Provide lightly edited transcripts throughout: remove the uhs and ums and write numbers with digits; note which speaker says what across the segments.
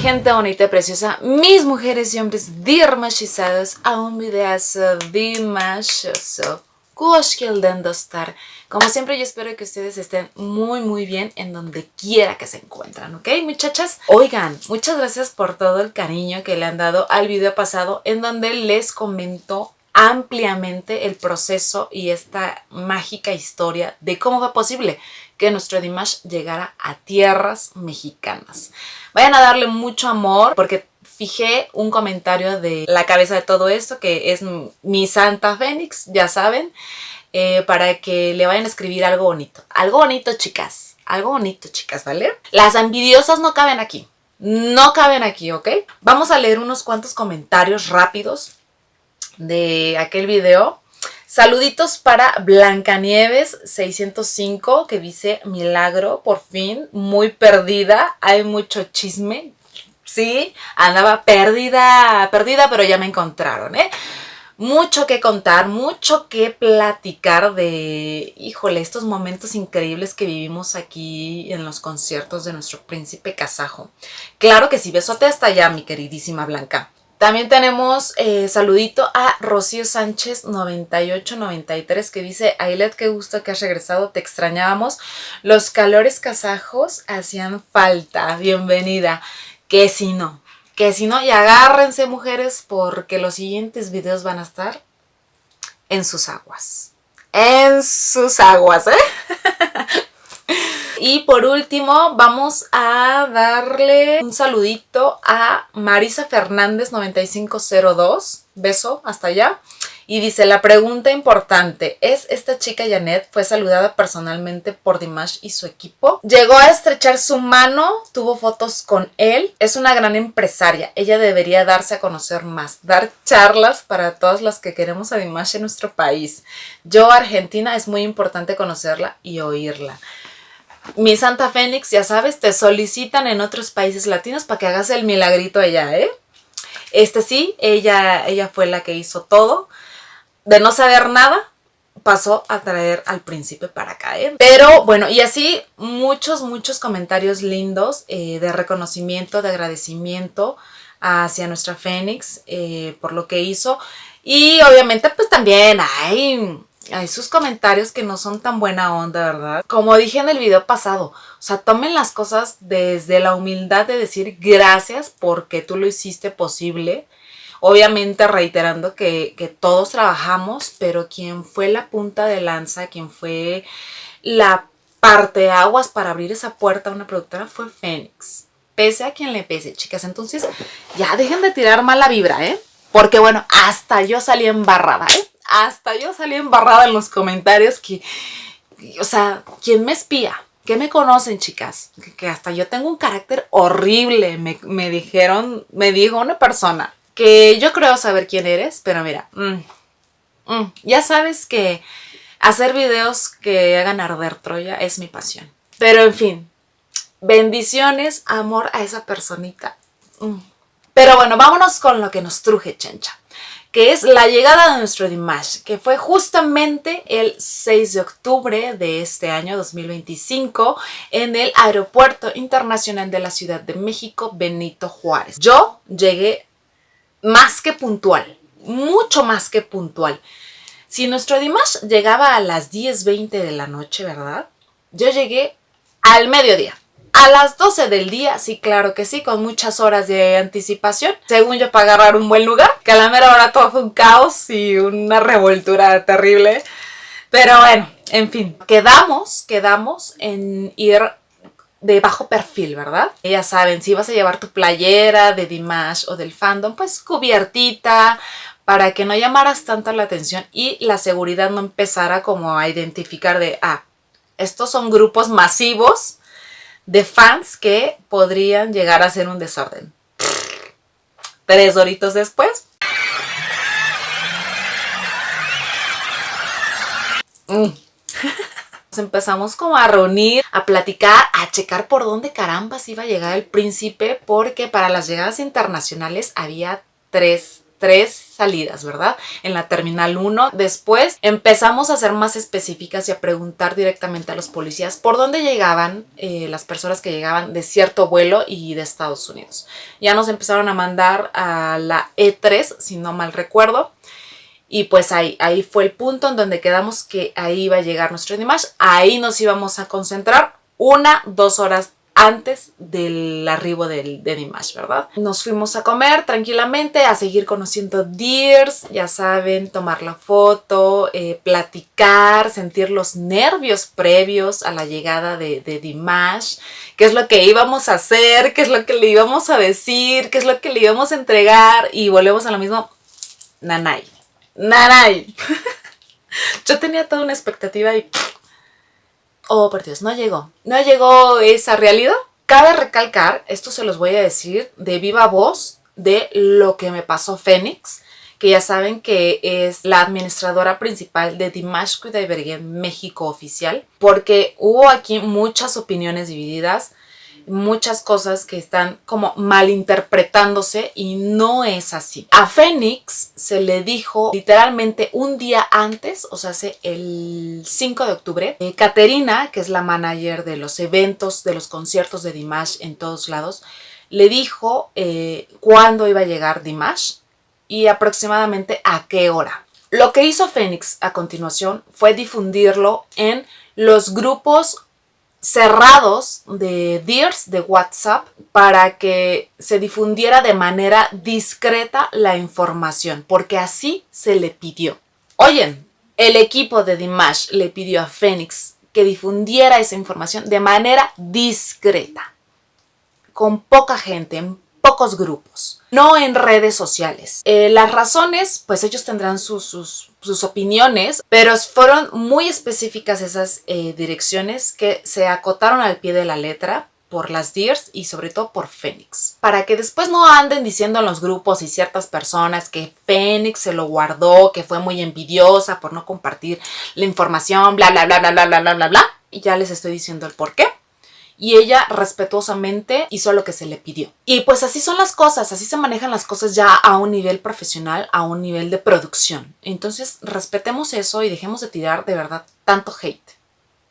Speaker 1: gente bonita y preciosa, mis mujeres y hombres dirmashizados a un videazo dimashoso. Hoş geldin dostlar. Como siempre yo espero que ustedes estén muy bien en donde quiera que se encuentran, ¿ok, muchachas? Oigan, muchas gracias por todo el cariño que le han dado al video pasado en donde les comento ampliamente el proceso y esta mágica historia de cómo fue posible que nuestro Dimash llegara a tierras mexicanas. Vayan a darle mucho amor porque fijé un comentario de la cabeza de todo esto, que es mi Santa Fénix, ya saben, para que le vayan a escribir algo bonito. Algo bonito, chicas. Algo bonito, chicas, ¿vale? Las envidiosas no caben aquí. No caben aquí, ¿ok? Vamos a leer unos cuantos comentarios rápidos de aquel video. Saluditos para Blancanieves 605 que dice: milagro, por fin, muy perdida, hay mucho chisme. Sí, andaba perdida, pero ya me encontraron, ¿eh? Mucho que contar, mucho que platicar de, híjole, estos momentos increíbles que vivimos aquí en los conciertos de nuestro príncipe kazajo. Claro que sí, besote hasta allá, mi queridísima Blanca. También tenemos saludito a Rocío Sánchez 9893 que dice: Ailet, qué gusto que has regresado, te extrañábamos. Los calores kazajos hacían falta, bienvenida. Que si no, y agárrense, mujeres, porque los siguientes videos van a estar en sus aguas. En sus aguas, Y por último, vamos a darle un saludito a Marisa Fernández 9502. Beso hasta allá. Y dice: la pregunta importante, ¿es esta chica Janet fue saludada personalmente por Dimash y su equipo? Llegó a estrechar su mano, tuvo fotos con él, es una gran empresaria, ella debería darse a conocer más, dar charlas para todas las que queremos a Dimash en nuestro país. Yo, Argentina, es muy importante conocerla y oírla. Mi Santa Fénix, ya sabes, te solicitan en otros países latinos para que hagas el milagrito allá, ¿eh? Sí, ella fue la que hizo todo. De no saber nada, pasó a traer al príncipe para acá, ¿eh? Pero bueno, y así muchos comentarios lindos de reconocimiento, de agradecimiento hacia nuestra Fénix por lo que hizo. Y obviamente pues también hay sus comentarios que no son tan buena onda, ¿verdad? Como dije en el video pasado, o sea, tomen las cosas desde la humildad de decir gracias porque tú lo hiciste posible. Obviamente reiterando que todos trabajamos, pero quien fue la punta de lanza, quien fue la parteaguas para abrir esa puerta a una productora fue Fénix. Pese a quien le pese, chicas. Entonces, ya dejen de tirar mala vibra, ¿eh? Porque bueno, hasta yo salí embarrada, ¿eh? Hasta yo salí embarrada en los comentarios o sea, ¿quién me espía? ¿Qué me conocen, chicas? Que hasta yo tengo un carácter horrible, me dijo una persona. Que yo creo saber quién eres, pero mira, ya sabes que hacer videos que hagan arder Troya es mi pasión. Pero en fin, bendiciones, amor a esa personita. Pero bueno, vámonos con lo que nos truje, chencha, que es la llegada de nuestro Dimash, que fue justamente el 6 de octubre de este año 2025 en el Aeropuerto Internacional de la Ciudad de México, Benito Juárez. Yo llegué más que puntual, mucho más que puntual. Si nuestro Dimash llegaba a las 10:20 de la noche, ¿verdad? Yo llegué al mediodía. A las 12 del día, sí, claro que sí, con muchas horas de anticipación. Según yo, para agarrar un buen lugar, que a la mera hora todo fue un caos y una revoltura terrible. Pero bueno, en fin, quedamos en ir de bajo perfil, ¿verdad? Ya saben, si vas a llevar tu playera de Dimash o del fandom, pues cubiertita, para que no llamaras tanto la atención y la seguridad no empezara como a identificar de, estos son grupos masivos de fans que podrían llegar a ser un desorden. 3 horitos después. Empezamos como a reunir, a platicar, a checar por dónde carambas iba a llegar el príncipe, porque para las llegadas internacionales había 3 3 salidas, ¿verdad? En la terminal 1. Después empezamos a ser más específicas y a preguntar directamente a los policías por dónde llegaban las personas que llegaban de cierto vuelo y de Estados Unidos. Ya nos empezaron a mandar a la E3, si no mal recuerdo. Y pues ahí fue el punto en donde quedamos que ahí iba a llegar nuestro Dimash. Ahí nos íbamos a concentrar 1-2 horas antes del arribo de Dimash, ¿verdad? Nos fuimos a comer tranquilamente, a seguir conociendo Dears, ya saben, tomar la foto, platicar, sentir los nervios previos a la llegada de Dimash, qué es lo que íbamos a hacer, qué es lo que le íbamos a decir, qué es lo que le íbamos a entregar, y volvemos a lo mismo, nanay. Yo tenía toda una expectativa y... oh, por Dios, no llegó esa realidad. Cabe recalcar, esto se los voy a decir de viva voz, de lo que me pasó Fénix, que ya saben que es la administradora principal de Dimash Kudaibergen México oficial, porque hubo aquí muchas opiniones divididas, muchas cosas que están como malinterpretándose y no es así. A Fénix se le dijo literalmente un día antes, o sea, el 5 de octubre, Caterina, que es la manager de los eventos, de los conciertos de Dimash en todos lados, le dijo cuándo iba a llegar Dimash y aproximadamente a qué hora. Lo que hizo Fénix a continuación fue difundirlo en los grupos cerrados de Dears de WhatsApp para que se difundiera de manera discreta la información, porque así se le pidió. Oyen, el equipo de Dimash le pidió a Fénix que difundiera esa información de manera discreta, con poca gente, en pocos grupos, no en redes sociales. Las razones, pues ellos tendrán sus opiniones, pero fueron muy específicas esas direcciones que se acotaron al pie de la letra por las Dears y sobre todo por Fénix. Para que después no anden diciendo en los grupos y ciertas personas que Fénix se lo guardó, que fue muy envidiosa por no compartir la información, bla, bla, bla, bla, bla, bla, bla, bla, bla. Y ya les estoy diciendo el por qué. Y ella respetuosamente hizo lo que se le pidió. Y pues así son las cosas, así se manejan las cosas ya a un nivel profesional, a un nivel de producción. Entonces respetemos eso y dejemos de tirar de verdad tanto hate.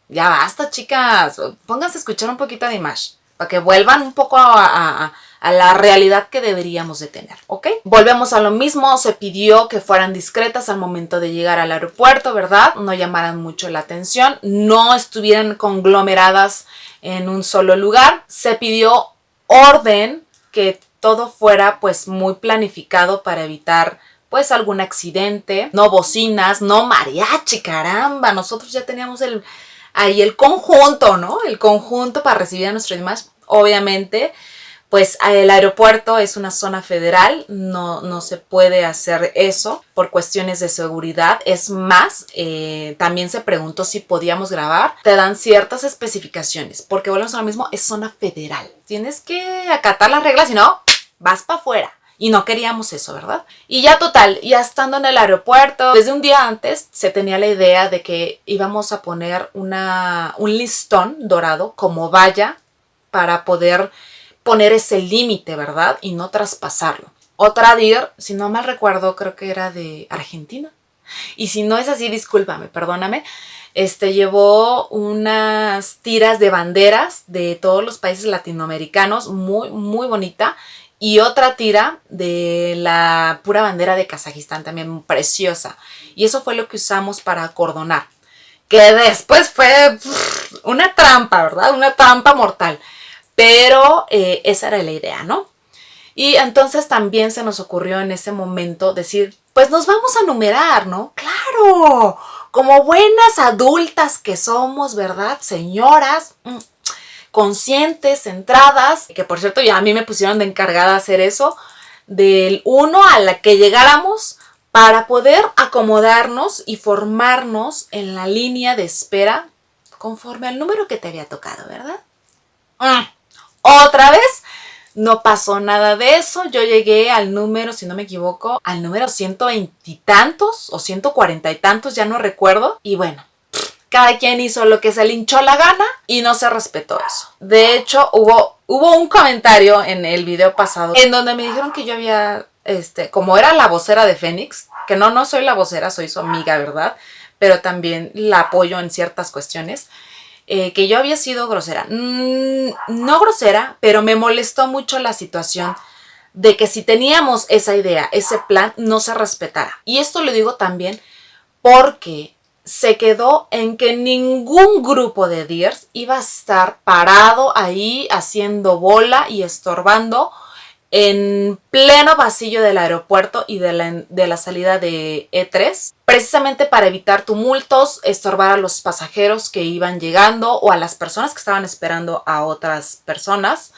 Speaker 1: Ya basta, chicas, pónganse a escuchar un poquito de Dimash para que vuelvan un poco a la realidad que deberíamos de tener, ¿ok? Volvemos a lo mismo, se pidió que fueran discretas al momento de llegar al aeropuerto, ¿verdad? No llamaran mucho la atención, no estuvieran conglomeradas en un solo lugar. Se pidió orden, que todo fuera pues muy planificado para evitar pues algún accidente, no bocinas, no mariachi, caramba, nosotros ya teníamos ahí el conjunto, ¿no? El conjunto para recibir a nuestro Dimash. Obviamente, pues el aeropuerto es una zona federal, no se puede hacer eso por cuestiones de seguridad. Es más, también se preguntó si podíamos grabar. Te dan ciertas especificaciones, porque volvemos a lo mismo, es zona federal. Tienes que acatar las reglas, si no, vas para afuera. Y no queríamos eso, ¿verdad? Y ya total, ya estando en el aeropuerto, desde un día antes se tenía la idea de que íbamos a poner un listón dorado como valla para poder poner ese límite, ¿verdad? Y no traspasarlo. Otra Dear, si no mal recuerdo, creo que era de Argentina. Y si no es así, discúlpame, perdóname. Llevó unas tiras de banderas de todos los países latinoamericanos, muy, muy bonita. Y otra tira de la pura bandera de Kazajistán, también preciosa. Y eso fue lo que usamos para acordonar. Que después fue una trampa, ¿verdad? Una trampa mortal. Pero esa era la idea, ¿no? Y entonces también se nos ocurrió en ese momento decir, pues nos vamos a numerar, ¿no? ¡Claro! Como buenas adultas que somos, ¿verdad? Señoras conscientes, centradas, que por cierto ya a mí me pusieron de encargada de hacer eso, del 1 a la que llegáramos para poder acomodarnos y formarnos en la línea de espera conforme al número que te había tocado, ¿verdad? Otra vez no pasó nada de eso. Yo llegué al número, si no me equivoco, al número 120 y tantos o 140 y tantos, ya no recuerdo. Y bueno, cada quien hizo lo que se le hinchó la gana y no se respetó eso. De hecho, hubo un comentario en el video pasado en donde me dijeron que yo había como era la vocera de Fénix, que no soy la vocera, soy su amiga, ¿verdad? Pero también la apoyo en ciertas cuestiones, que yo había sido grosera. No grosera, pero me molestó mucho la situación de que si teníamos esa idea, ese plan, no se respetara. Y esto lo digo también porque se quedó en que ningún grupo de Deers iba a estar parado ahí haciendo bola y estorbando en pleno pasillo del aeropuerto y de la salida de E3, precisamente para evitar tumultos, estorbar a los pasajeros que iban llegando o a las personas que estaban esperando a otras personas.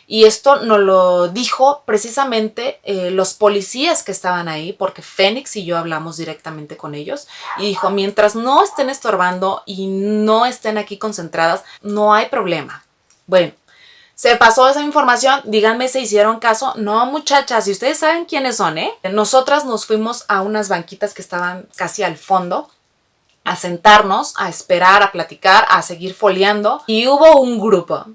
Speaker 1: Y esto nos lo dijo precisamente los policías que estaban ahí, porque Fénix y yo hablamos directamente con ellos. Y dijo, mientras no estén estorbando y no estén aquí concentradas, no hay problema. Bueno, se pasó esa información, díganme si hicieron caso. No, muchachas, y ustedes saben quiénes son, ¿eh? Nosotras nos fuimos a unas banquitas que estaban casi al fondo, a sentarnos, a esperar, a platicar, a seguir foliando. Y hubo un grupo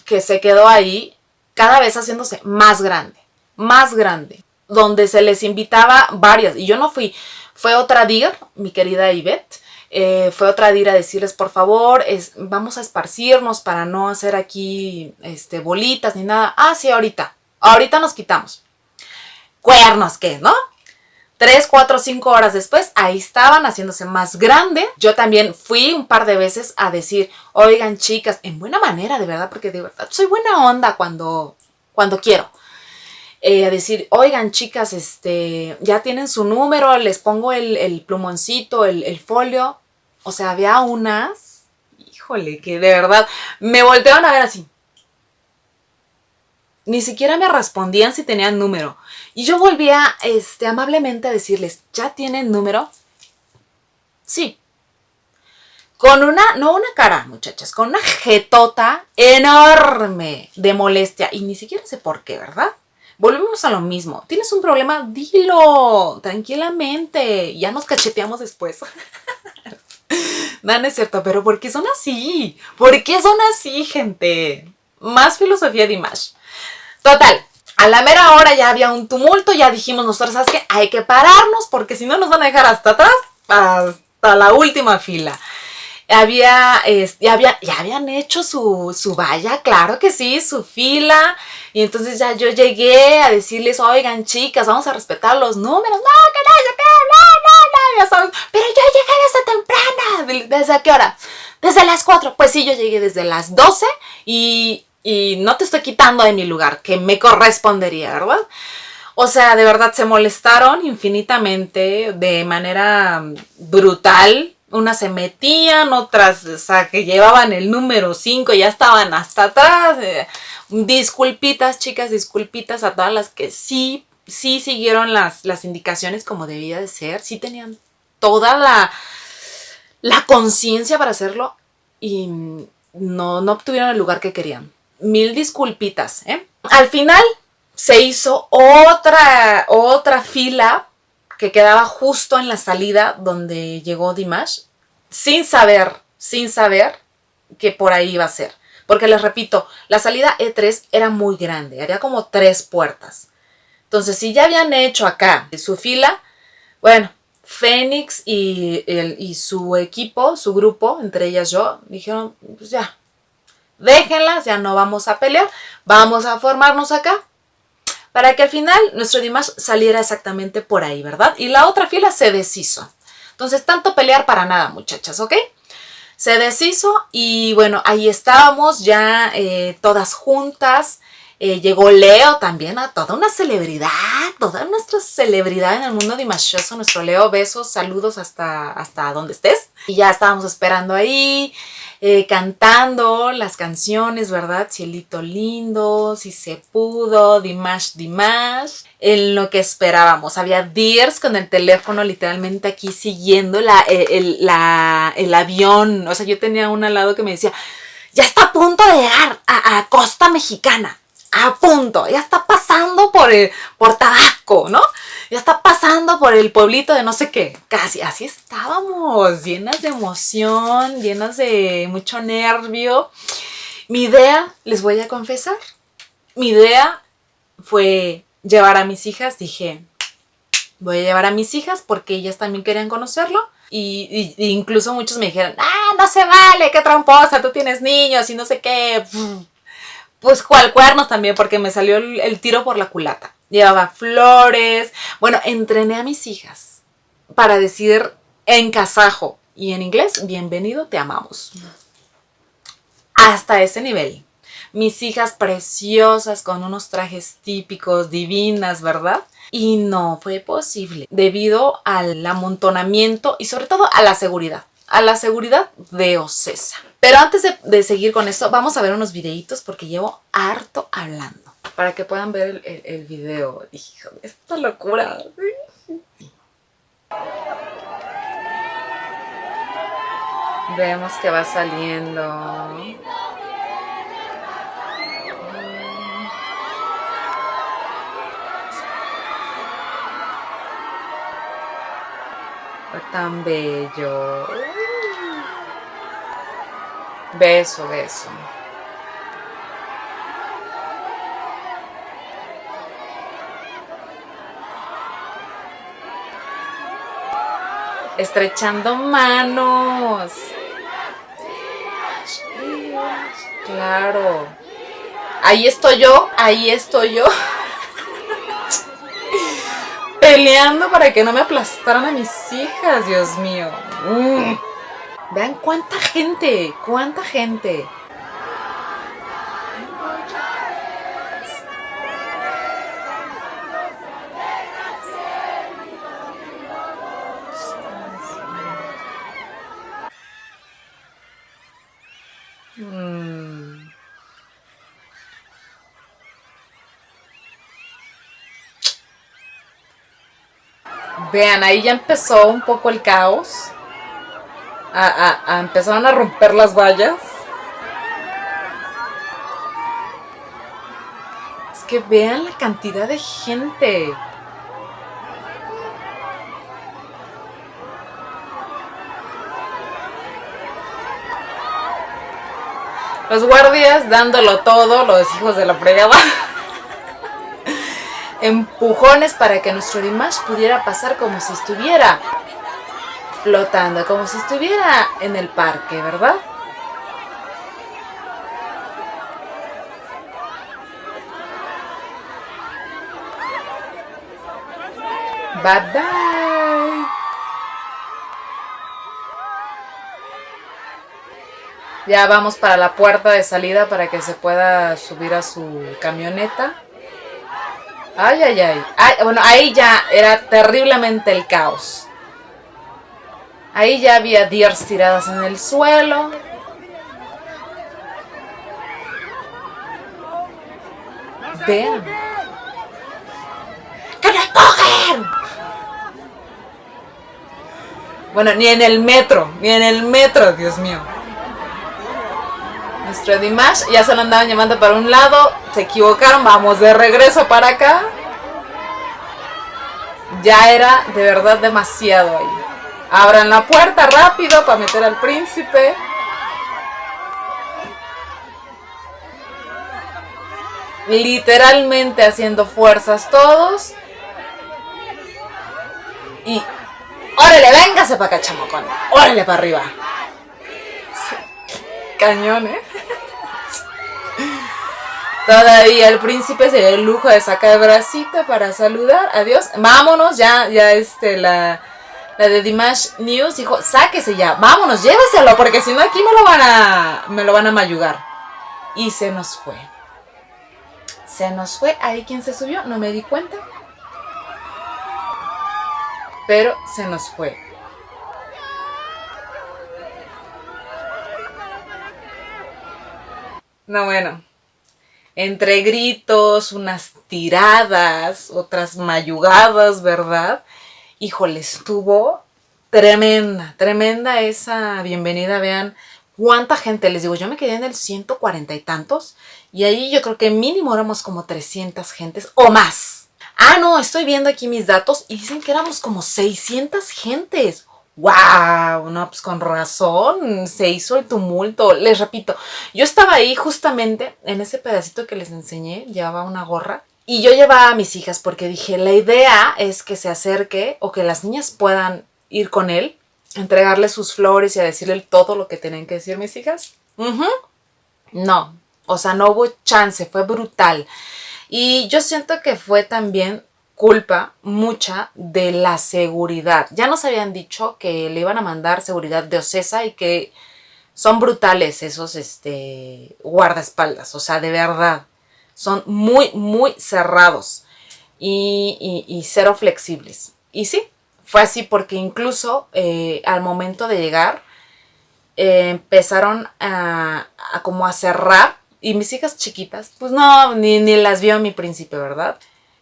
Speaker 1: que se quedó ahí, cada vez haciéndose más grande, donde se les invitaba varias, y yo no fui, fue otra Deer, mi querida Ivette, fue otra Deer a decirles, por favor, vamos a esparcirnos para no hacer aquí bolitas ni nada. Ah, sí, ahorita nos quitamos. Cuernos, ¿qué? ¿No? 3, 4, 5 horas después, ahí estaban haciéndose más grande. Yo también fui un par de veces a decir, oigan chicas, en buena manera, de verdad, porque de verdad soy buena onda cuando quiero. A decir, oigan chicas, ya tienen su número, les pongo el plumoncito, el folio. O sea, había unas, híjole, que de verdad me voltearon a ver así. Ni siquiera me respondían si tenían número. Y yo volvía amablemente a decirles, ¿ya tienen número? Sí. Con no una cara, muchachas, con una jetota enorme de molestia. Y ni siquiera sé por qué, ¿verdad? Volvemos a lo mismo. ¿Tienes un problema? Dilo, tranquilamente. Ya nos cacheteamos después. No, no es cierto, pero ¿por qué son así? ¿Por qué son así, gente? Más filosofía de Dimash. Total, a la mera hora ya había un tumulto, ya dijimos nosotros, ¿sabes qué? Hay que pararnos porque si no nos van a dejar hasta atrás, hasta la última fila. Ya habían hecho su valla, claro que sí, su fila. Y entonces ya yo llegué a decirles, oigan chicas, vamos a respetar los números. No, que no sé qué, no, ya saben. Pero yo llegué desde temprana. ¿Desde qué hora? Desde las 4. Pues sí, yo llegué desde las 12 y no te estoy quitando de mi lugar, que me correspondería, ¿verdad? O sea, de verdad se molestaron infinitamente, de manera brutal. Unas se metían, otras, o sea, que llevaban el número 5 y ya estaban hasta atrás. Disculpitas, chicas, disculpitas a todas las que sí siguieron las indicaciones como debía de ser. Sí tenían toda la conciencia para hacerlo y no obtuvieron el lugar que querían. Mil disculpitas, ¿eh? Al final se hizo otra fila que quedaba justo en la salida donde llegó Dimash, sin saber que por ahí iba a ser. Porque les repito, la salida E3 era muy grande, había como 3 puertas. Entonces, si ya habían hecho acá su fila, bueno, Fénix y su equipo, su grupo, entre ellas yo, dijeron, pues ya, déjenlas, ya no vamos a pelear, vamos a formarnos acá. Para que al final nuestro Dimash saliera exactamente por ahí, ¿verdad? Y la otra fila se deshizo. Entonces, tanto pelear para nada, muchachas, ¿ok? Se deshizo y bueno, ahí estábamos ya todas juntas. Llegó Leo también, a toda una celebridad, toda nuestra celebridad en el mundo dimashoso. Nuestro Leo, besos, saludos hasta donde estés. Y ya estábamos esperando ahí, cantando las canciones, ¿verdad? Cielito lindo, si se pudo, Dimash, en lo que esperábamos. Había Deers con el teléfono literalmente aquí siguiendo el avión. O sea, yo tenía una al lado que me decía, ya está a punto de llegar a Costa Mexicana. A punto, ya está pasando por Tabasco, ¿no? Ya está pasando por el pueblito de no sé qué. Casi así estábamos, llenas de emoción, llenas de mucho nervio. Mi idea, les voy a confesar, mi idea fue llevar a mis hijas, dije, voy a llevar a mis hijas porque ellas también querían conocerlo. Y incluso muchos me dijeron, no se vale, qué tramposa, tú tienes niños y no sé qué. Pues cual cuernos también, porque me salió el tiro por la culata. Llevaba flores. Bueno, entrené a mis hijas para decir en kazajo y en inglés, bienvenido, te amamos. Hasta ese nivel. Mis hijas preciosas con unos trajes típicos, divinas, ¿verdad? Y no fue posible debido al amontonamiento y sobre todo a la seguridad. A la seguridad de Ocesa. Pero antes de seguir con esto, vamos a ver unos videitos porque llevo harto hablando. Para que puedan ver el video. Hijo, esta locura. Vemos que va saliendo. Tan bello. Beso, beso. Estrechando manos. Claro. Ahí estoy yo, peleando para que no me aplastaran a mis hijas, Dios mío. Vean cuánta gente, cuánta gente. Vean, ahí ya empezó un poco el caos. Empezaron a romper las vallas. Es que vean la cantidad de gente. Los guardias dándolo todo, los hijos de la fregada. Empujones para que nuestro Dimash pudiera pasar como si estuviera flotando, como si estuviera en el parque, ¿verdad? Bye bye. Ya vamos para la puerta de salida para que se pueda subir a su camioneta. Ay, ay, ay. Bueno, ahí ya era terriblemente el caos. Ahí ya había deers tiradas en el suelo. Vean. ¡Que no empujen! Bueno, ni en el metro, Dios mío. Nuestro Dimash ya se lo andaban llamando para un lado, se equivocaron, vamos de regreso para acá. Ya era de verdad demasiado ahí. Abran la puerta rápido para meter al príncipe. Literalmente haciendo fuerzas todos. Y órale, véngase para acá, chamacón. Órale para arriba. Cañón, ¿eh? Todavía el príncipe se dio el lujo de sacar el bracito para saludar. Adiós. Vámonos, ya la de Dimash News dijo, sáquese ya, vámonos, lléveselo, porque si no aquí me lo van a mayugar. Y se nos fue. Ahí quien se subió, no me di cuenta. Pero se nos fue. No, bueno. Entre gritos, unas tiradas, otras mayugadas, ¿verdad? Híjole, estuvo tremenda esa bienvenida. Vean cuánta gente, les digo, yo me quedé en el 140 y tantos. Y ahí yo creo que mínimo éramos como 300 gentes o más. No, estoy viendo aquí mis datos y dicen que éramos como 600 gentes. ¡Wow! No, pues con razón, se hizo el tumulto. Les repito, yo estaba ahí justamente en ese pedacito que les enseñé, llevaba una gorra. Y yo llevaba a mis hijas porque dije, la idea es que se acerque o que las niñas puedan ir con él, entregarle sus flores y a decirle todo lo que tenían que decir mis hijas. No, o sea, no hubo chance, fue brutal. Y yo siento que fue también culpa mucha de la seguridad. Ya nos habían dicho que le iban a mandar seguridad de Ocesa y que son brutales esos guardaespaldas, o sea, de verdad. Son muy, muy cerrados y cero flexibles. Y sí, fue así porque incluso al momento de llegar empezaron a como a cerrar y mis hijas chiquitas, pues no, ni las vio a mi príncipe, ¿verdad?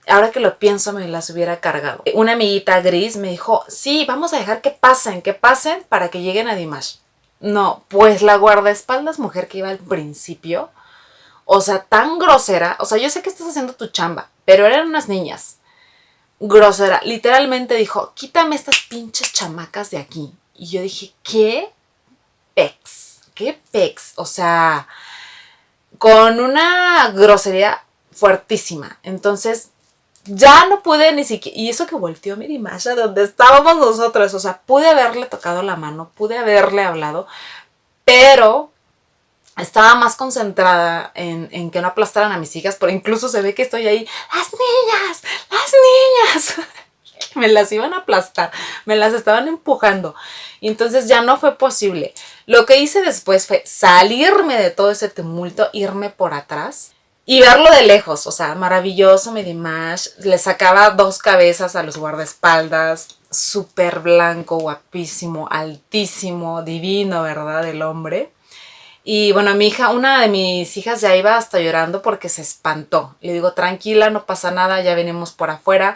Speaker 1: Ahora que lo pienso, me las hubiera cargado. Una amiguita gris me dijo, sí, vamos a dejar que pasen para que lleguen a Dimash. No, pues la guardaespaldas mujer que iba al principio, o sea, tan grosera, o sea, yo sé que estás haciendo tu chamba, pero eran unas niñas. Grosera, literalmente dijo, quítame estas pinches chamacas de aquí. Y yo dije, ¿qué pex? ¿Qué pex? O sea, con una grosería fuertísima. Entonces, ya no pude ni siquiera, y eso que volteó mi Dimasha donde estábamos nosotros, o sea, pude haberle tocado la mano, pude haberle hablado, pero estaba más concentrada en que no aplastaran a mis hijas, pero incluso se ve que estoy ahí, las niñas, me las iban a aplastar, me las estaban empujando, y entonces ya no fue posible. Lo que hice después fue salirme de todo ese tumulto, irme por atrás, y verlo de lejos, o sea, maravilloso mi Dimash. Le sacaba 2 cabezas a los guardaespaldas, súper blanco, guapísimo, altísimo, divino, ¿verdad? El hombre. Y bueno, mi hija, una de mis hijas ya iba hasta llorando porque se espantó. Le digo, tranquila, no pasa nada, ya venimos por afuera.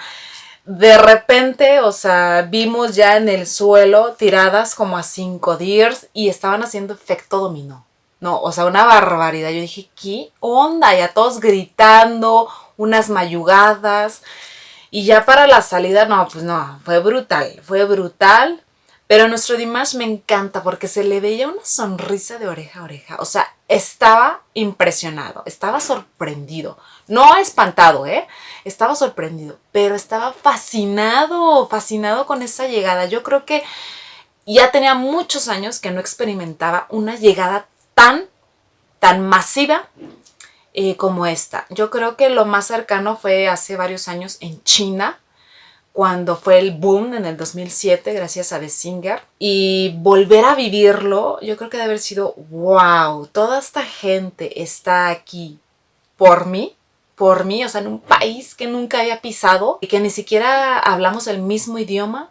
Speaker 1: De repente, o sea, vimos ya en el suelo tiradas como a 5 deers y estaban haciendo efecto dominó. No, o sea, una barbaridad. Yo dije, ¿qué onda? Ya todos gritando, unas mayugadas. Y ya para la salida, no, pues no, fue brutal, fue brutal. Pero nuestro Dimash me encanta porque se le veía una sonrisa de oreja a oreja. O sea, estaba impresionado, estaba sorprendido. No espantado, estaba sorprendido, pero estaba fascinado, fascinado con esa llegada. Yo creo que ya tenía muchos años que no experimentaba una llegada tan masiva como esta. Yo creo que lo más cercano fue hace varios años en China, cuando fue el boom en el 2007 gracias a The Singer. Y volver a vivirlo, yo creo que debe haber sido wow, toda esta gente está aquí por mí, o sea, en un país que nunca había pisado y que ni siquiera hablamos el mismo idioma.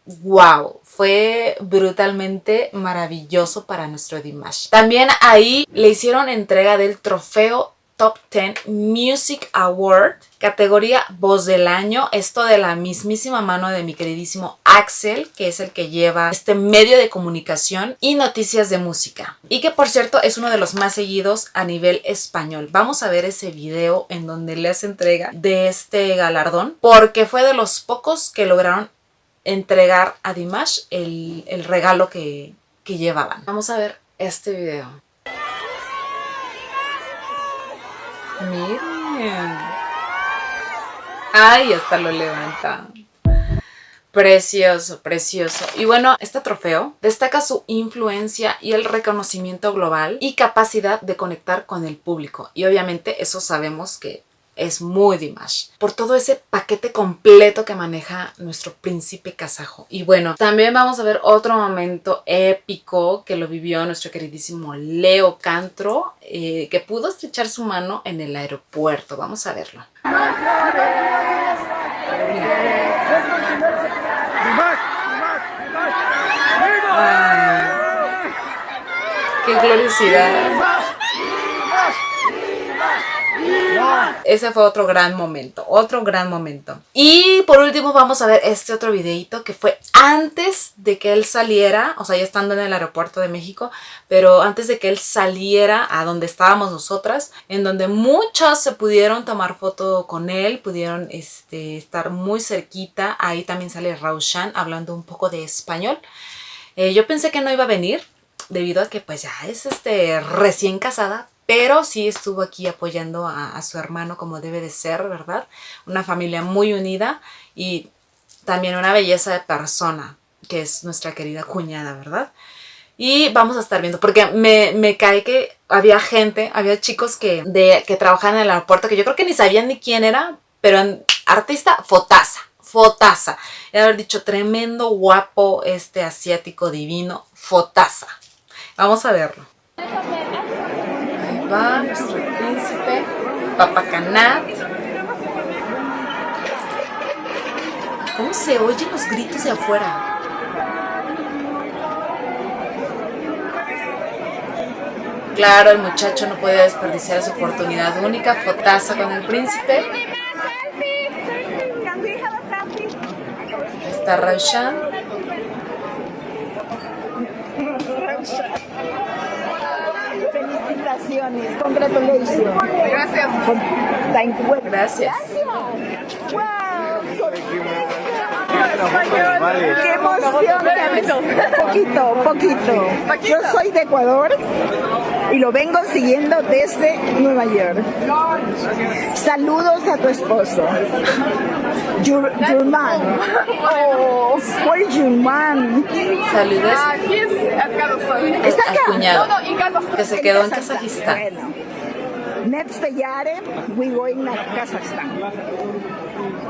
Speaker 1: Wow, fue brutalmente maravilloso para nuestro Dimash. También ahí le hicieron entrega del trofeo Top 10 Music Award, categoría Voz del Año, esto de la mismísima mano de mi queridísimo Axel, que es el que lleva este medio de comunicación y noticias de música. Y que por cierto es uno de los más seguidos a nivel español. Vamos a ver ese video en donde le hace entrega de este galardón, porque fue de los pocos que lograron entregar a Dimash el regalo que llevaban. Vamos a ver este video. Miren. Ay, hasta lo levanta. Precioso, precioso. Y bueno, este trofeo destaca su influencia y el reconocimiento global y capacidad de conectar con el público. Y obviamente eso sabemos que es muy Dimash, por todo ese paquete completo que maneja nuestro príncipe kazajo. Y bueno, también vamos a ver otro momento épico que lo vivió nuestro queridísimo Leo Cantro, que pudo estrechar su mano en el aeropuerto. Vamos a verlo. Ay, qué gloriosidad. Ese fue otro gran momento, Y por último vamos a ver este otro videito que fue antes de que él saliera, o sea, ya estando en el aeropuerto de México, pero antes de que él saliera a donde estábamos nosotras, en donde muchos se pudieron tomar foto con él, pudieron estar muy cerquita. Ahí también sale Raushan hablando un poco de español. Yo pensé que no iba a venir, debido a que pues ya es recién casada, pero sí estuvo aquí apoyando a su hermano como debe de ser, ¿verdad? Una familia muy unida y también una belleza de persona, que es nuestra querida cuñada, ¿verdad? Y vamos a estar viendo, porque me cae que había chicos que trabajaban en el aeropuerto que yo creo que ni sabían ni quién era, pero artista, fotaza. Y haber dicho, tremendo, guapo, asiático divino, fotaza. Vamos a verlo. Ahí va nuestro príncipe, Papacanat. ¿Cómo se oyen los gritos de afuera? Claro, el muchacho no podía desperdiciar su oportunidad única, fotaza con el príncipe. Está Raushan.
Speaker 2: Felicitaciones, congratulations.
Speaker 1: Gracias. Gracias.
Speaker 2: ¡Qué emoción! Poquito. Yo soy de Ecuador y lo vengo siguiendo desde Nueva York. Saludos a tu esposo. Yurman. Oh, where is Yurman?
Speaker 1: Saludos
Speaker 2: ¿Está acá?
Speaker 1: al cuñado que se quedó en Kazajistán.
Speaker 2: Next Yare, we going to Kazakhstan.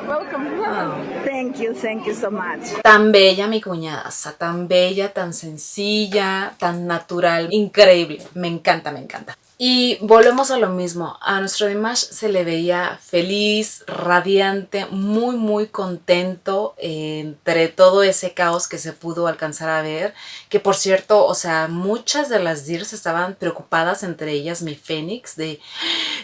Speaker 1: Welcome. Oh.
Speaker 2: Thank you so much.
Speaker 1: Tan bella mi cuñada, tan bella, tan sencilla, tan natural, increíble. Me encanta, me encanta. Y volvemos a lo mismo, a nuestro Dimash se le veía feliz, radiante, muy muy contento entre todo ese caos que se pudo alcanzar a ver, que por cierto, o sea, muchas de las Dirs estaban preocupadas, entre ellas mi Fénix, de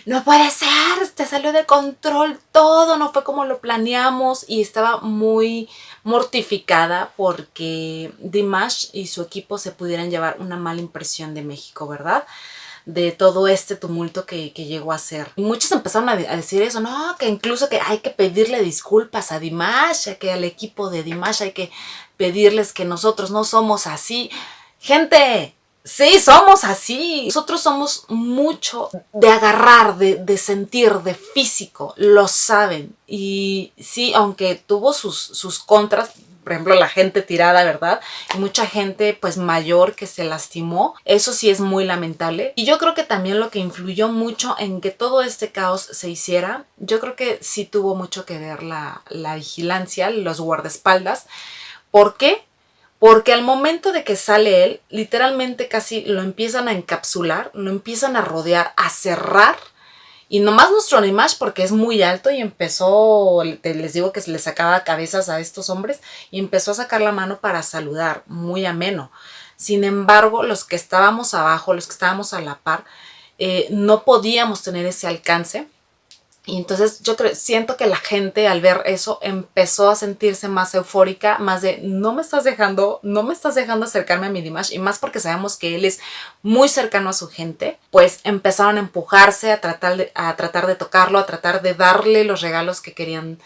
Speaker 1: no puede ser, te salió de control todo, no fue como lo planeamos, y estaba muy mortificada porque Dimash y su equipo se pudieran llevar una mala impresión de México, ¿verdad? De todo este tumulto que llegó a ser. Y muchos empezaron a decir eso, no, que incluso que hay que pedirle disculpas a Dimash, que al equipo de Dimash hay que pedirles que nosotros no somos así. Gente, sí, somos así. Nosotros somos mucho de agarrar, de sentir, de físico, lo saben. Y sí, aunque tuvo sus contras, por ejemplo, la gente tirada, ¿verdad? Y mucha gente pues mayor que se lastimó. Eso sí es muy lamentable. Y yo creo que también lo que influyó mucho en que todo este caos se hiciera, yo creo que sí tuvo mucho que ver la vigilancia, los guardaespaldas. ¿Por qué? Porque al momento de que sale él, literalmente casi lo empiezan a encapsular, lo empiezan a rodear, a cerrar. Y nomás nuestro Dimash, porque es muy alto y empezó, les digo que se le sacaba cabezas a estos hombres y empezó a sacar la mano para saludar, muy ameno. Sin embargo, los que estábamos abajo, los que estábamos a la par, no podíamos tener ese alcance. Y entonces yo siento que la gente al ver eso empezó a sentirse más eufórica, más de no me estás dejando acercarme a mi Dimash, y más porque sabemos que él es muy cercano a su gente, pues empezaron a empujarse, a tratar de tocarlo, a tratar de darle los regalos que querían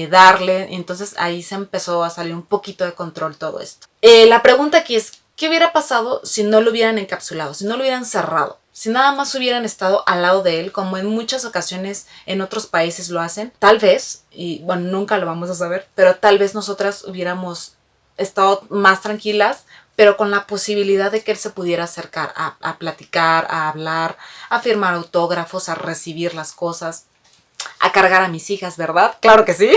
Speaker 1: darle. Entonces ahí se empezó a salir un poquito de control todo esto. La pregunta aquí es, ¿qué hubiera pasado si no lo hubieran encapsulado, si no lo hubieran cerrado? Si nada más hubieran estado al lado de él, como en muchas ocasiones en otros países lo hacen, tal vez, y bueno, nunca lo vamos a saber, pero tal vez nosotras hubiéramos estado más tranquilas, pero con la posibilidad de que él se pudiera acercar a platicar, a hablar, a firmar autógrafos, a recibir las cosas, a cargar a mis hijas, ¿verdad? Claro que sí.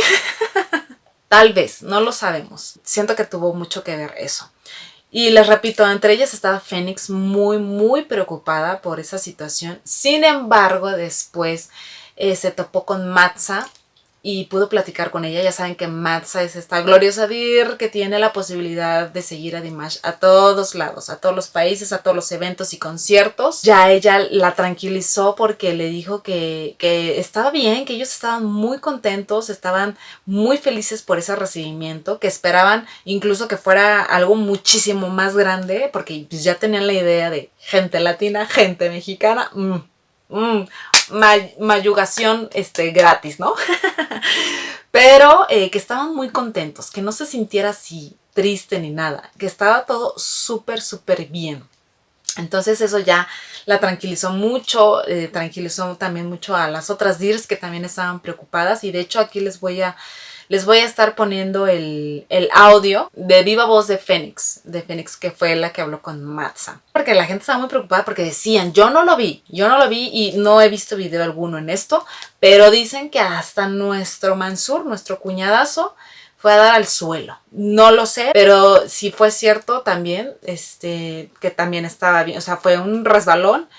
Speaker 1: Tal vez, no lo sabemos. Siento que tuvo mucho que ver eso. Y les repito, entre ellas estaba Fénix muy, muy preocupada por esa situación. Sin embargo, después se topó con Matza y pudo platicar con ella. Ya saben que Matza es esta gloriosa Dir que tiene la posibilidad de seguir a Dimash a todos lados, a todos los países, a todos los eventos y conciertos. Ya ella la tranquilizó porque le dijo que estaba bien, que ellos estaban muy contentos, estaban muy felices por ese recibimiento, que esperaban incluso que fuera algo muchísimo más grande, porque pues ya tenían la idea de gente latina, gente mexicana, mayugación gratis, ¿no? Pero que estaban muy contentos, que no se sintiera así triste ni nada, que estaba todo súper, súper bien. Entonces eso ya la tranquilizó mucho, tranquilizó también mucho a las otras Dears que también estaban preocupadas, y de hecho aquí les voy a estar poniendo el audio de viva voz de Fénix, que fue la que habló con Matza. Porque la gente estaba muy preocupada porque decían, yo no lo vi y no he visto video alguno en esto, pero dicen que hasta nuestro Mansur, nuestro cuñadazo, fue a dar al suelo. No lo sé, pero si fue cierto también, que también estaba bien, o sea, fue un resbalón,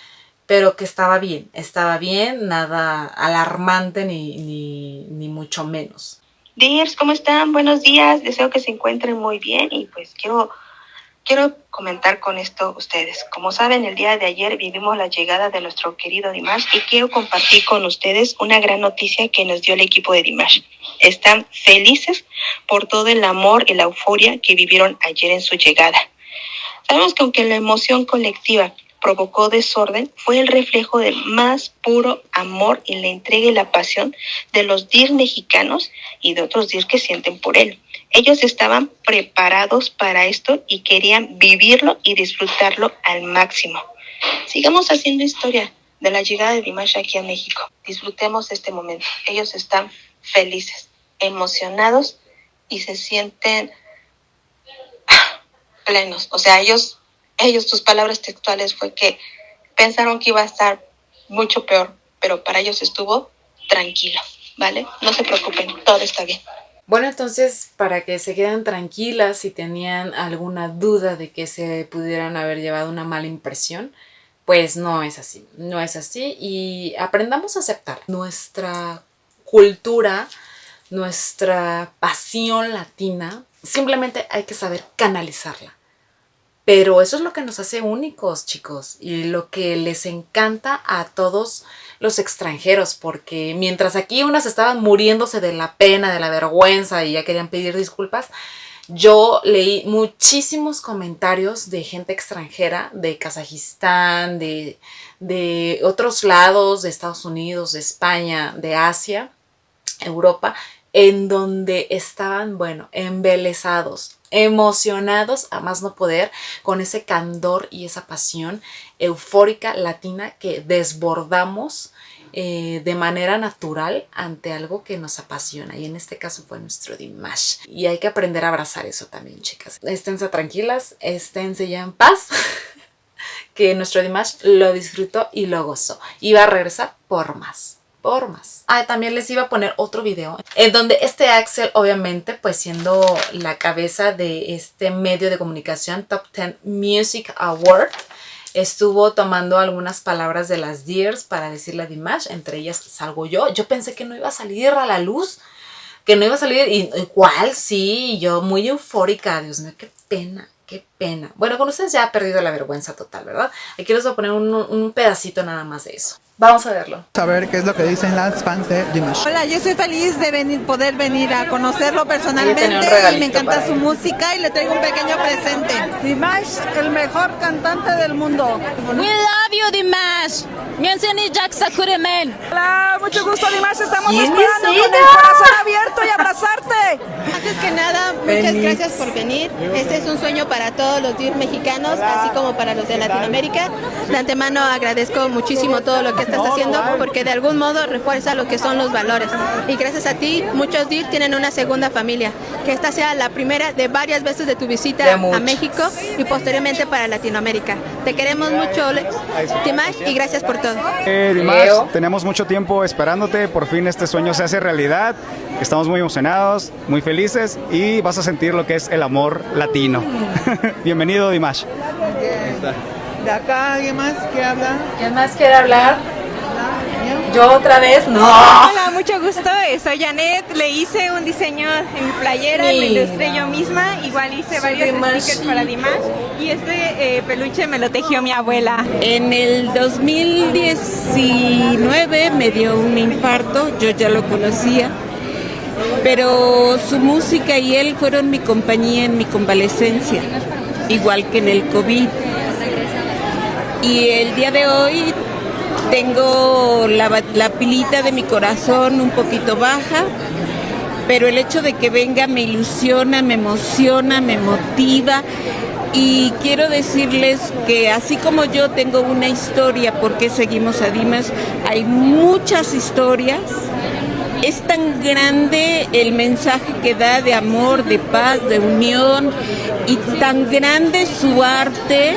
Speaker 1: pero que estaba bien, nada alarmante ni mucho menos.
Speaker 3: Dears, ¿cómo están? Buenos días, deseo que se encuentren muy bien y pues quiero comentar con esto ustedes. Como saben, el día de ayer vivimos la llegada de nuestro querido Dimash y quiero compartir con ustedes una gran noticia que nos dio el equipo de Dimash. Están felices por todo el amor y la euforia que vivieron ayer en su llegada. Sabemos que aunque la emoción colectiva provocó desorden, fue el reflejo del más puro amor y la entrega y la pasión de los Dears mexicanos y de otros Dears que sienten por él. Ellos estaban preparados para esto y querían vivirlo y disfrutarlo al máximo. Sigamos haciendo historia de la llegada de Dimash aquí a México. Disfrutemos este momento. Ellos están felices, emocionados y se sienten plenos. O sea, ellos, sus palabras textuales fue que pensaron que iba a estar mucho peor, pero para ellos estuvo tranquilo, ¿vale? No se preocupen, todo está bien.
Speaker 1: Bueno, entonces, para que se queden tranquilas si tenían alguna duda de que se pudieran haber llevado una mala impresión, pues no es así y aprendamos a aceptar nuestra cultura, nuestra pasión latina, simplemente hay que saber canalizarla. Pero eso es lo que nos hace únicos, chicos, y lo que les encanta a todos los extranjeros, porque mientras aquí unas estaban muriéndose de la pena, de la vergüenza y ya querían pedir disculpas, yo leí muchísimos comentarios de gente extranjera, de Kazajistán, de otros lados, de Estados Unidos, de España, de Asia, Europa, en donde estaban, bueno, embelesados, emocionados a más no poder con ese candor y esa pasión eufórica latina que desbordamos de manera natural ante algo que nos apasiona, y en este caso fue nuestro Dimash, y hay que aprender a abrazar eso también, chicas. Esténse tranquilas, esténse ya en paz que nuestro Dimash lo disfrutó y lo gozó y va a regresar por más. También les iba a poner otro video en donde Axel, obviamente, pues siendo la cabeza de este medio de comunicación Top 10 Music Award, estuvo tomando algunas palabras de las Dears para decirle a Dimash, entre ellas salgo yo. Yo pensé que no iba a salir a la luz, que no iba a salir, y ¿cuál? Sí, yo muy eufórica, Dios mío, qué pena. Bueno, con ustedes ya ha perdido la vergüenza total, ¿verdad? Aquí les voy a poner un pedacito nada más de eso. Vamos a verlo.
Speaker 4: A ver qué es lo que dicen las fans de Dimash.
Speaker 5: Hola, yo soy feliz de poder venir a conocerlo personalmente y me encanta su música y le traigo un pequeño presente.
Speaker 2: Dimash, el mejor cantante del mundo.
Speaker 6: We love you, Dimash.
Speaker 2: Hola, mucho gusto, Dimash. Estamos
Speaker 1: ¿Quién
Speaker 2: esperando
Speaker 1: es
Speaker 2: con
Speaker 1: ella?
Speaker 2: el corazón abierto y abrazarte.
Speaker 5: Antes que nada, muchas gracias por venir. Este es un sueño para todos los Dears mexicanos, así como para los de Latinoamérica. De antemano agradezco muchísimo todo lo que estás haciendo porque de algún modo refuerza lo que son los valores. Y gracias a ti, muchos Dears tienen una segunda familia. Que esta sea la primera de varias veces de tu visita a México y posteriormente para Latinoamérica. Te queremos mucho, Dimash, y gracias por todo.
Speaker 7: Dimash, tenemos mucho tiempo esperándote, por fin este sueño se hace realidad, estamos muy emocionados, muy felices y vas a sentir lo que es el amor latino. Bienvenido, Dimash.
Speaker 4: ¿De acá alguien más que habla?
Speaker 1: ¿Quién más quiere hablar? ¿Yo otra vez? ¡No!
Speaker 8: Hola, mucho gusto. Soy Janet. Le hice un diseño en mi playera, lo ilustré yo misma. Igual hice varios stickers para Dimash. Y este peluche me lo tejió mi abuela.
Speaker 9: En el 2019 me dio un infarto, yo ya lo conocía, pero su música y él fueron mi compañía en mi convalecencia, igual que en el COVID. Y el día de hoy tengo la pilita de mi corazón un poquito baja, pero el hecho de que venga me ilusiona, me emociona, me motiva. Y quiero decirles que así como yo tengo una historia por qué seguimos a Dimash, hay muchas historias. Es tan grande el mensaje que da de amor, de paz, de unión, y tan grande su arte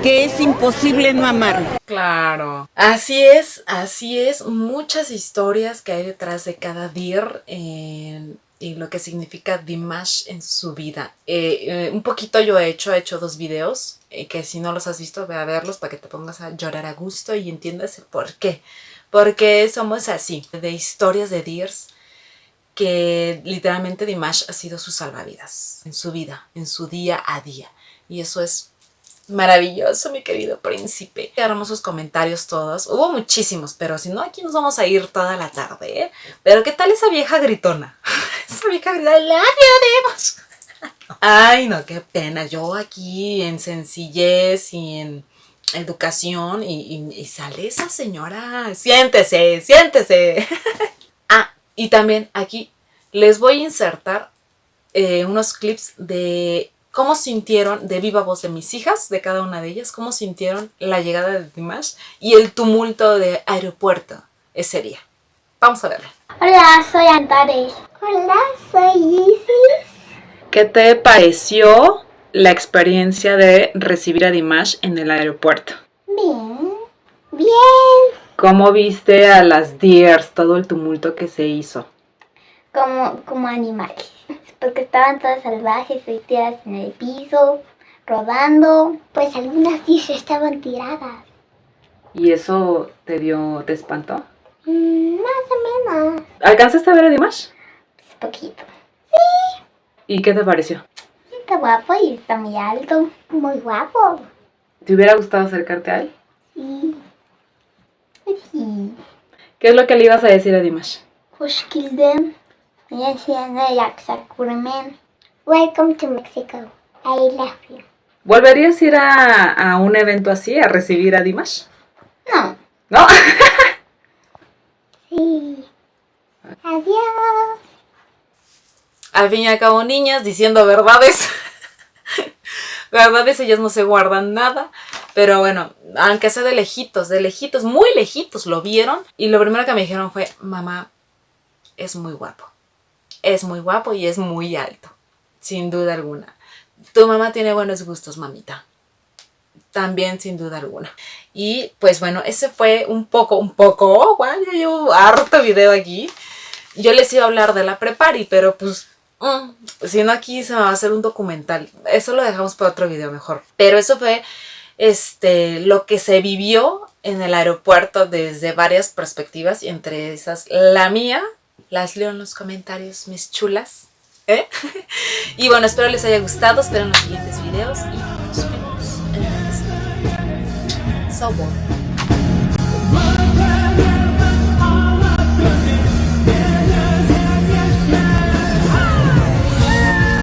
Speaker 9: que es imposible no amarlo.
Speaker 1: Claro, así es, muchas historias que hay detrás de cada dir y lo que significa Dimash en su vida. Un poquito yo he hecho 2 videos, que si no los has visto, ve a verlos para que te pongas a llorar a gusto y entiendas el por qué. Porque somos así, de historias de dirs que literalmente Dimash ha sido su salvavidas en su vida, en su día a día. Y eso es maravilloso, mi querido príncipe. Qué hermosos comentarios todos. Hubo muchísimos, pero si no, aquí nos vamos a ir toda la tarde, ¿eh? Pero ¿qué tal esa vieja gritona? Esa vieja gritona, la Dios. Ay, no, qué pena. Yo aquí en sencillez y en educación y sale esa señora. Siéntese, siéntese. Ah, y también aquí les voy a insertar unos clips de cómo sintieron, de viva voz de mis hijas, de cada una de ellas, cómo sintieron la llegada de Dimash y el tumulto de aeropuerto ese día. Vamos a verlo.
Speaker 10: Hola, soy Antares. Hola, soy Isis.
Speaker 1: ¿Qué te pareció la experiencia de recibir a Dimash en el aeropuerto?
Speaker 10: Bien, bien.
Speaker 1: ¿Cómo viste a las deers, todo el tumulto que se hizo?
Speaker 10: Como animales, porque estaban todas salvajes y tiradas en el piso, rodando. Pues algunas sí estaban tiradas.
Speaker 1: ¿Y eso te espantó?
Speaker 10: Más o menos.
Speaker 1: ¿Alcanzaste a ver a Dimash?
Speaker 10: Pues poquito.
Speaker 1: ¿Y qué te pareció?
Speaker 10: Sí, está guapo y está muy alto. Muy guapo.
Speaker 1: ¿Te hubiera gustado acercarte a él?
Speaker 10: Sí. Sí.
Speaker 1: ¿Qué es lo que le ibas a decir a Dimash?
Speaker 10: Hush kill them. Welcome to Mexico. I love you.
Speaker 1: ¿Volverías a ir a un evento así, a recibir a Dimash?
Speaker 10: No.
Speaker 1: ¿No?
Speaker 10: Sí. Adiós.
Speaker 1: Al fin y al cabo, niñas, diciendo verdades. Verdades, ellas no se guardan nada. Pero bueno, aunque sea de lejitos, muy lejitos lo vieron. Y lo primero que me dijeron fue, mamá, es muy guapo. Es muy guapo y es muy alto. Sin duda alguna. Tu mamá tiene buenos gustos, mamita. También, sin duda alguna. Y pues bueno, ese fue un poco, wow, ya llevo harto video aquí. Yo les iba a hablar de la prepari, pero pues, si no aquí se me va a hacer un documental. Eso lo dejamos para otro video mejor. Pero eso fue lo que se vivió en el aeropuerto desde varias perspectivas. Y entre esas, la mía, las leo en los comentarios, mis chulas. Y bueno, espero les haya gustado. Espero en los siguientes videos. Y nos vemos en la próxima. So bon.